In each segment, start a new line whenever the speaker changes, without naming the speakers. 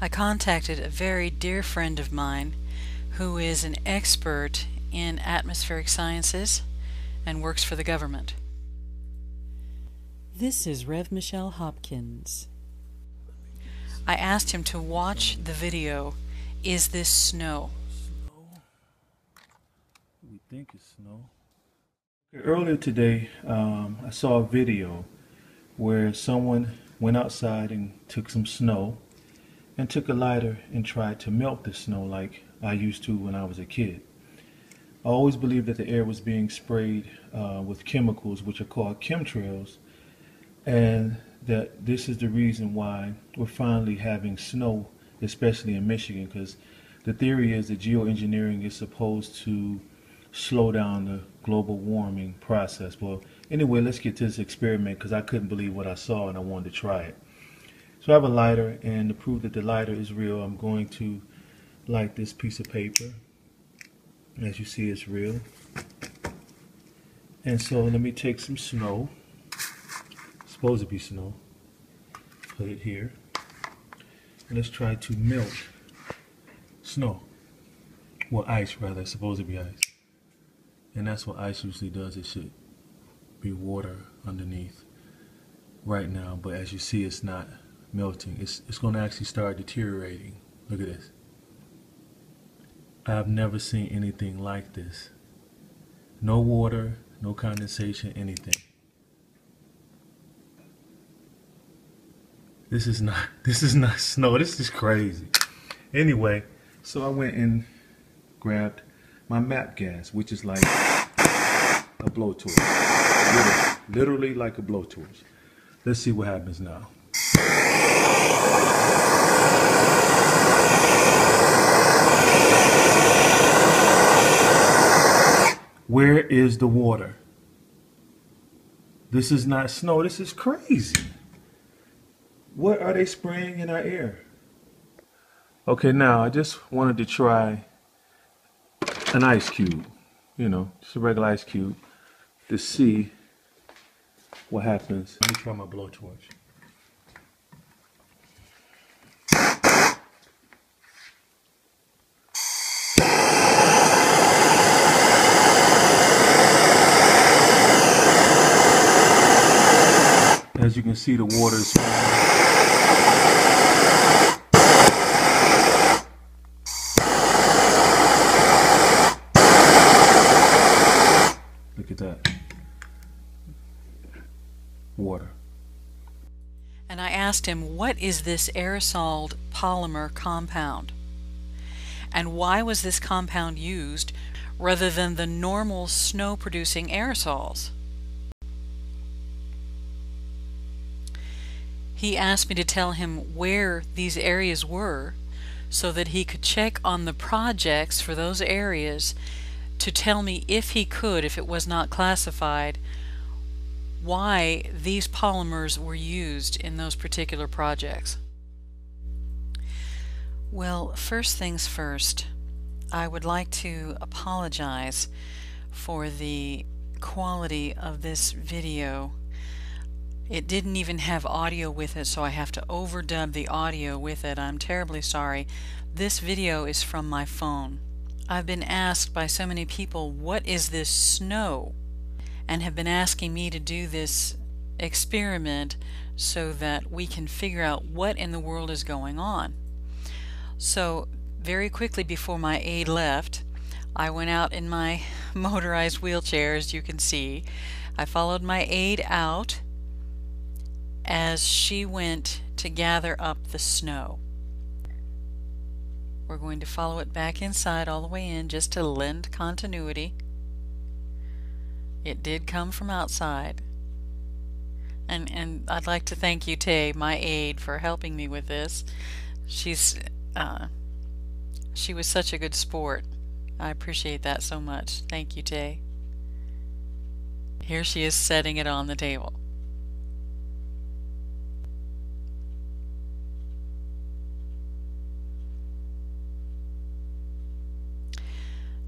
I contacted a very dear friend of mine who is an expert in atmospheric sciences and works for the government. This is Rev. Michelle Hopkins. I asked him to watch the video, Is This Snow?
Snow? We think it's snow. Earlier today, I saw a video where someone went outside and took some snow and took a lighter and tried to melt the snow like I used to when I was a kid. I always believed that the air was being sprayed with chemicals, which are called chemtrails, and that this is the reason why we're finally having snow, especially in Michigan, because the theory is that geoengineering is supposed to slow down the global warming process. Well, anyway, let's get to this experiment because I couldn't believe what I saw and I wanted to try it. So I have a lighter, and to prove that the lighter is real, I'm going to light this piece of paper. As you see, it's real. And so let me take some snow. It's supposed to be snow. Put it here. And let's try to melt snow. Well, ice rather. It's supposed to be ice. And that's what ice usually does. It should be water underneath right now. But as you see, it's not melting. It's going to actually start deteriorating. Look at this. I've never seen anything like this. No water, no condensation, anything. This is not snow. This is crazy. Anyway, so I went and grabbed my map gas, which is like a blowtorch. Literally like a blowtorch. Let's see what happens now. Where is the water? This is not snow. This is crazy. What are they spraying in our air? Okay, now I just wanted to try an ice cube. You know, just a regular ice cube to see what happens. Let me try my blowtorch. As you can see, the water is look at that. Water.
And I asked him, what is this aerosoled polymer compound? And why was this compound used rather than the normal snow-producing aerosols? He asked me to tell him where these areas were so that he could check on the projects for those areas to tell me, if he could, if it was not classified, why these polymers were used in those particular projects. Well, first things first, I would like to apologize for the quality of this video. It didn't even have audio with it, so I have to overdub the audio with it. I'm terribly sorry. This video is from my phone. I've been asked by so many people, what is this snow? And have been asking me to do this experiment so that we can figure out what in the world is going on. So very quickly before my aide left, I went out in my motorized wheelchair, as you can see. I followed my aide out as she went to gather up the snow. We're going to follow it back inside all the way in just to lend continuity. It did come from outside. And I'd like to thank you, Tay, my aide, for helping me with this. She was such a good sport. I appreciate that so much. Thank you, Tay. Here she is setting it on the table.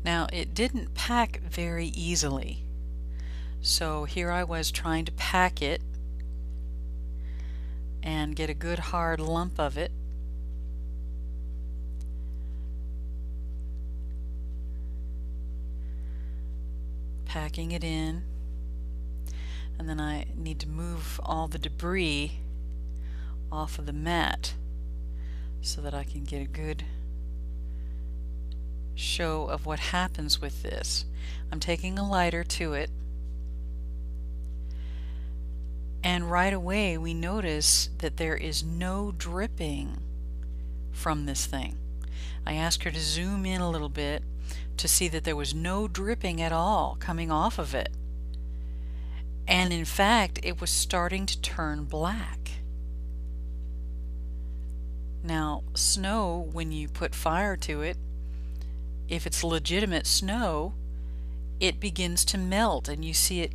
Now, it didn't pack very easily. So here I was trying to pack it and get a good hard lump of it. packing it in, and then I need to move all the debris off of the mat so that I can get a good show of what happens with this. I'm taking a lighter to it, and right away we notice that there is no dripping from this thing. I asked her to zoom in a little bit to see that there was no dripping at all coming off of it. And in fact, it was starting to turn black. Now, snow, when you put fire to it, if it's legitimate snow, it begins to melt and you see it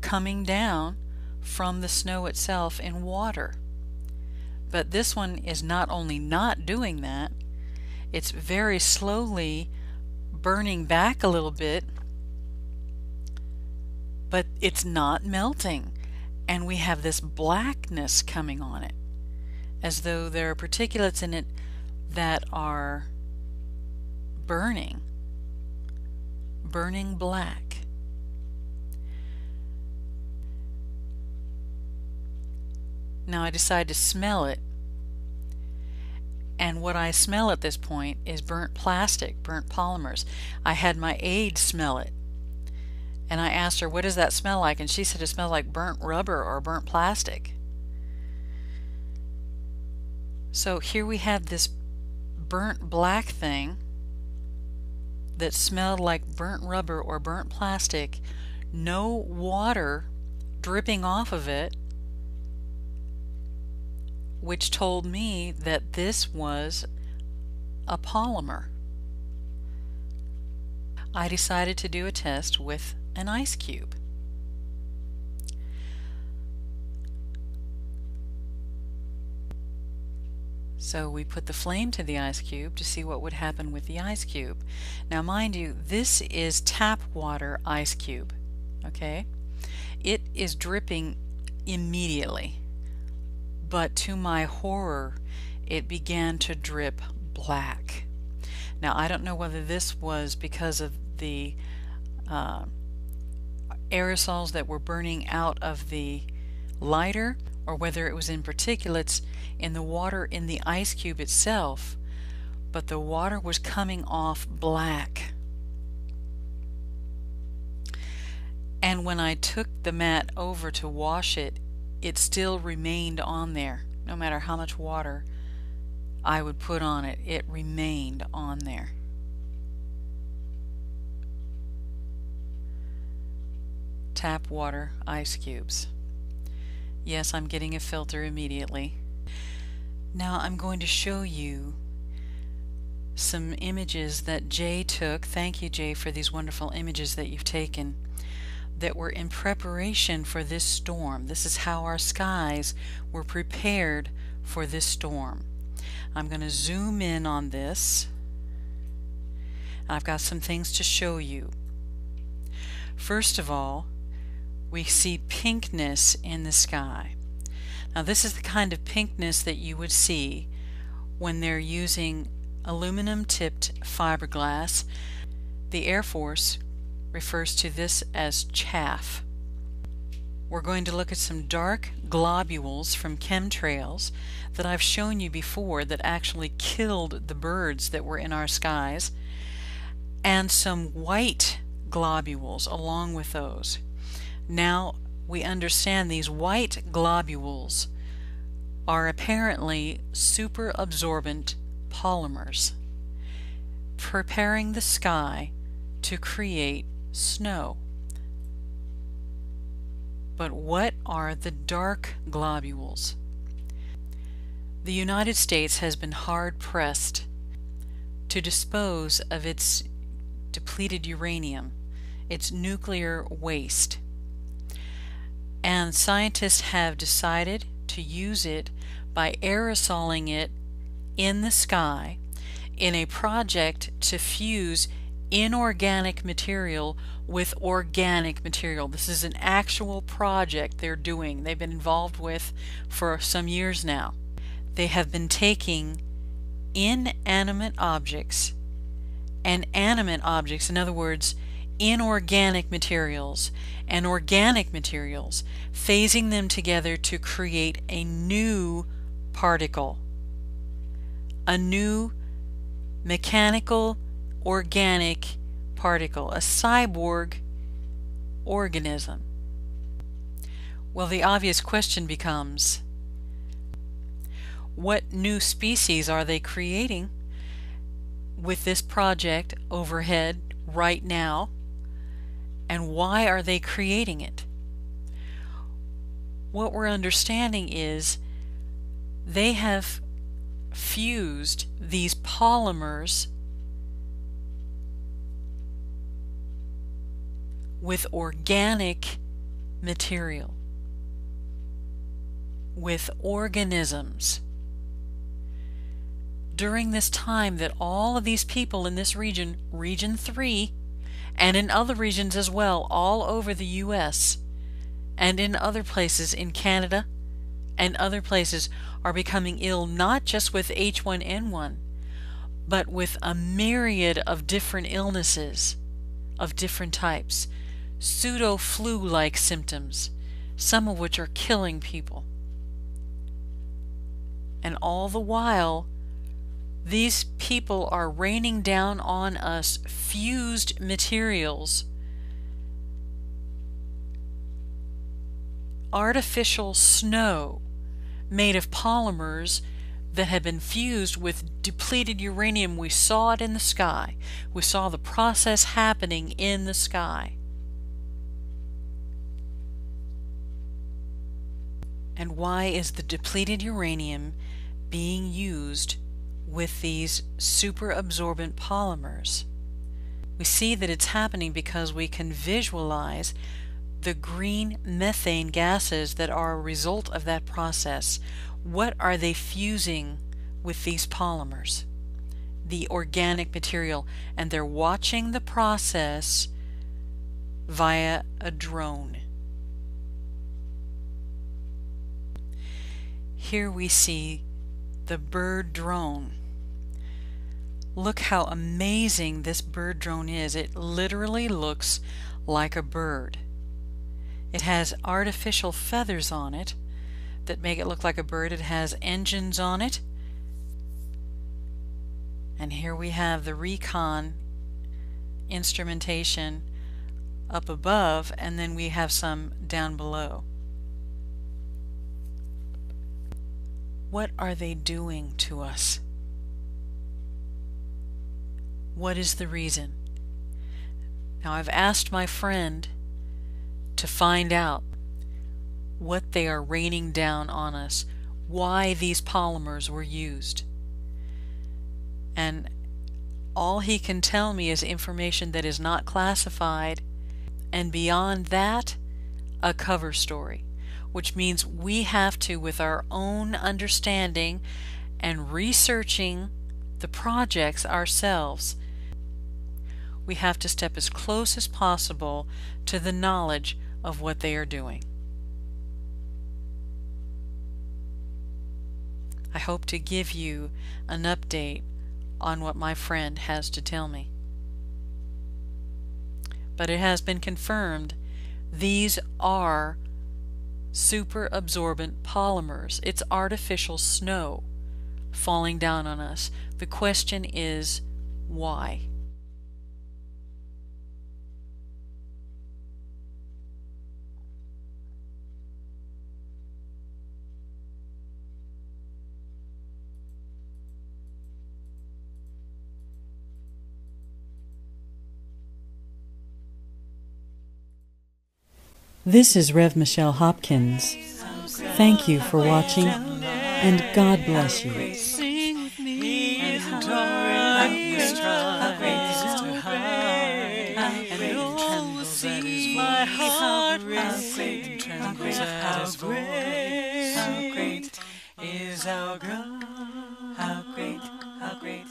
coming down from the snow itself in water. But this one is not only not doing that, it's very slowly burning back a little bit, but it's not melting, and we have this blackness coming on it, as though there are particulates in it that are burning black. Now I decide to smell it, and what I smell at this point is burnt plastic, burnt polymers. I had my aide smell it, and I asked her, what does that smell like? And she said it smells like burnt rubber or burnt plastic. So here we have this burnt black thing that smelled like burnt rubber or burnt plastic, no water dripping off of it, which told me that this was a polymer. I decided to do a test with an ice cube. So we put the flame to the ice cube to see what would happen with the ice cube. Now mind you, this is tap water ice cube, okay? It is dripping immediately, but to my horror, it began to drip black. Now I don't know whether this was because of the aerosols that were burning out of the lighter, or whether it was in particulates in the water in the ice cube itself, but the water was coming off black. And when I took the mat over to wash it, it still remained on there. No matter how much water I would put on it, it remained on there. Tap water ice cubes. Yes, I'm getting a filter immediately. Now I'm going to show you some images that Jay took. Thank you, Jay, for these wonderful images that you've taken that were in preparation for this storm. This is how our skies were prepared for this storm. I'm going to zoom in on this. I've got some things to show you. First of all, we see pinkness in the sky. Now this is the kind of pinkness that you would see when they're using aluminum tipped fiberglass. The Air Force refers to this as chaff. We're going to look at some dark globules from chemtrails that I've shown you before that actually killed the birds that were in our skies, and some white globules along with those. Now we understand these white globules are apparently super absorbent polymers, preparing the sky to create snow. But what are the dark globules? The United States has been hard pressed to dispose of its depleted uranium, its nuclear waste. And scientists have decided to use it by aerosoling it in the sky in a project to fuse inorganic material with organic material. This is an actual project they're doing, they've been involved with for some years now. They have been taking inanimate objects and animate objects, in other words, inorganic materials and organic materials, phasing them together to create a new particle, a new mechanical organic particle, a cyborg organism. Well, the obvious question becomes, what new species are they creating with this project overhead right now, and why are they creating it? What we're understanding is they have fused these polymers with organic material, with organisms. During this time that all of these people in this region, Region 3, and in other regions as well, all over the US, and in other places in Canada and other places, are becoming ill not just with H1N1, but with a myriad of different illnesses of different types, pseudo-flu-like symptoms, some of which are killing people. And all the while, these people are raining down on us fused materials, artificial snow made of polymers that had been fused with depleted uranium. We saw it in the sky. We saw the process happening in the sky. And why is the depleted uranium being used with these super absorbent polymers? We see that it's happening because we can visualize the green methane gases that are a result of that process. What are they fusing with these polymers? The organic material. And they're watching the process via a drone. Here we see the bird drone. Look how amazing this bird drone is. It literally looks like a bird. It has artificial feathers on it that make it look like a bird. It has engines on it. And here we have the recon instrumentation up above, and then we have some down below. What are they doing to us? What is the reason? Now, I've asked my friend to find out what they are raining down on us, why these polymers were used. And all he can tell me is information that is not classified, and beyond that, a cover story, which means we have to, with our own understanding and researching the projects ourselves, we have to step as close as possible to the knowledge of what they are doing. I hope to give you an update on what my friend has to tell me. But it has been confirmed these are super absorbent polymers. It's artificial snow falling down on us. The question is, why? This is Rev. Michelle Hopkins. Thank you for watching, and God bless you.
How great is our God? How great, how great.